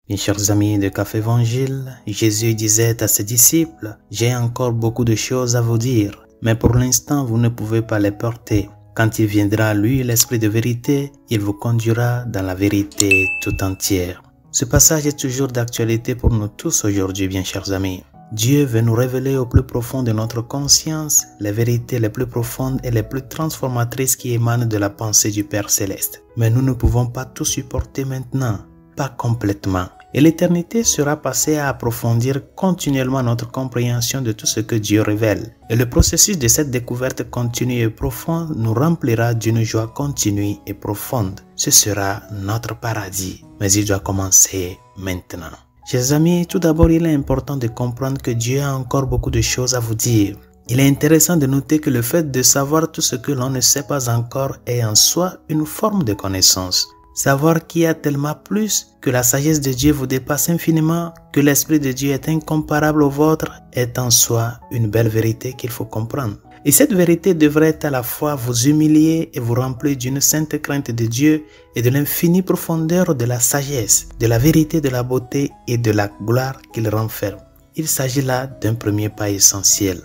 Mes chers amis de Café Évangile, Jésus disait à ses disciples, « J'ai encore beaucoup de choses à vous dire, mais pour l'instant vous ne pouvez pas les porter. Quand il viendra, lui, l'Esprit de vérité, il vous conduira dans la vérité tout entière. » Ce passage est toujours d'actualité pour nous tous aujourd'hui, bien chers amis. Dieu veut nous révéler au plus profond de notre conscience les vérités les plus profondes et les plus transformatrices qui émanent de la pensée du Père Céleste. Mais nous ne pouvons pas tout supporter maintenant, pas complètement. Et l'éternité sera passée à approfondir continuellement notre compréhension de tout ce que Dieu révèle. Et le processus de cette découverte continue et profonde nous remplira d'une joie continue et profonde. Ce sera notre paradis, mais il doit commencer maintenant. Chers amis, tout d'abord, il est important de comprendre que Dieu a encore beaucoup de choses à vous dire. Il est intéressant de noter que le fait de savoir tout ce que l'on ne sait pas encore est en soi une forme de connaissance. Savoir qu'il y a tellement plus, que la sagesse de Dieu vous dépasse infiniment, que l'Esprit de Dieu est incomparable au vôtre, est en soi une belle vérité qu'il faut comprendre. Et cette vérité devrait à la fois vous humilier et vous remplir d'une sainte crainte de Dieu et de l'infinie profondeur de la sagesse, de la vérité, de la beauté et de la gloire qu'il renferme. Il s'agit là d'un premier pas essentiel.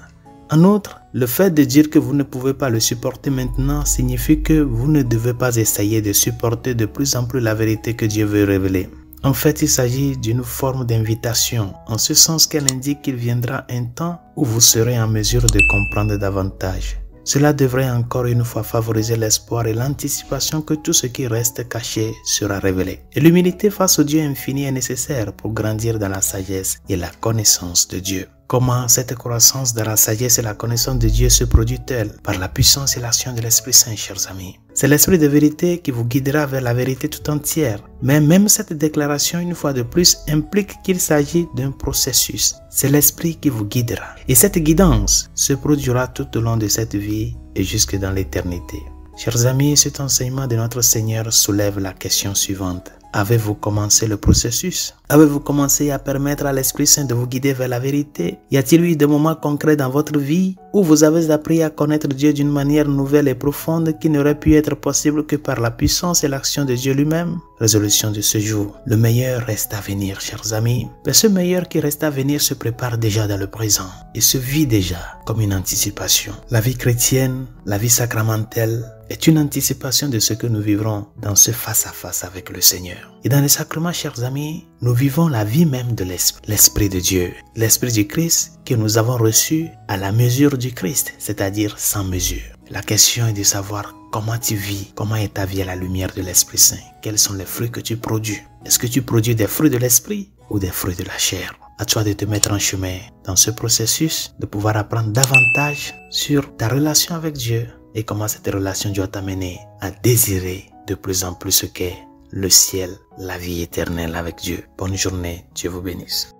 En outre, le fait de dire que vous ne pouvez pas le supporter maintenant signifie que vous ne devez pas essayer de supporter de plus en plus la vérité que Dieu veut révéler. En fait, il s'agit d'une forme d'invitation, en ce sens qu'elle indique qu'il viendra un temps où vous serez en mesure de comprendre davantage. Cela devrait encore une fois favoriser l'espoir et l'anticipation que tout ce qui reste caché sera révélé. Et l'humilité face au Dieu infini est nécessaire pour grandir dans la sagesse et la connaissance de Dieu. Comment cette croissance dans la sagesse et la connaissance de Dieu se produit-elle? Par la puissance et l'action de l'Esprit Saint, chers amis. C'est l'Esprit de vérité qui vous guidera vers la vérité tout entière. Mais même cette déclaration, une fois de plus, implique qu'il s'agit d'un processus. C'est l'Esprit qui vous guidera. Et cette guidance se produira tout au long de cette vie et jusque dans l'éternité. Chers amis, cet enseignement de notre Seigneur soulève la question suivante. Avez-vous commencé le processus? Avez-vous commencé à permettre à l'Esprit Saint de vous guider vers la vérité? Y a-t-il eu des moments concrets dans votre vie où vous avez appris à connaître Dieu d'une manière nouvelle et profonde qui n'aurait pu être possible que par la puissance et l'action de Dieu lui-même? Résolution de ce jour. Le meilleur reste à venir, chers amis. Mais ce meilleur qui reste à venir se prépare déjà dans le présent et se vit déjà comme une anticipation. La vie chrétienne, la vie sacramentelle, est une anticipation de ce que nous vivrons dans ce face-à-face avec le Seigneur. Et dans les sacrements, chers amis, nous vivons la vie même de l'Esprit de Dieu, l'Esprit du Christ que nous avons reçu à la mesure du Christ, c'est-à-dire sans mesure. La question est de savoir comment tu vis, comment est ta vie à la lumière de l'Esprit Saint, quels sont les fruits que tu produis. Est-ce que tu produis des fruits de l'Esprit ou des fruits de la chair? À toi de te mettre en chemin dans ce processus, de pouvoir apprendre davantage sur ta relation avec Dieu et comment cette relation doit t'amener à désirer de plus en plus ce qu'est le ciel, la vie éternelle avec Dieu. Bonne journée, Dieu vous bénisse.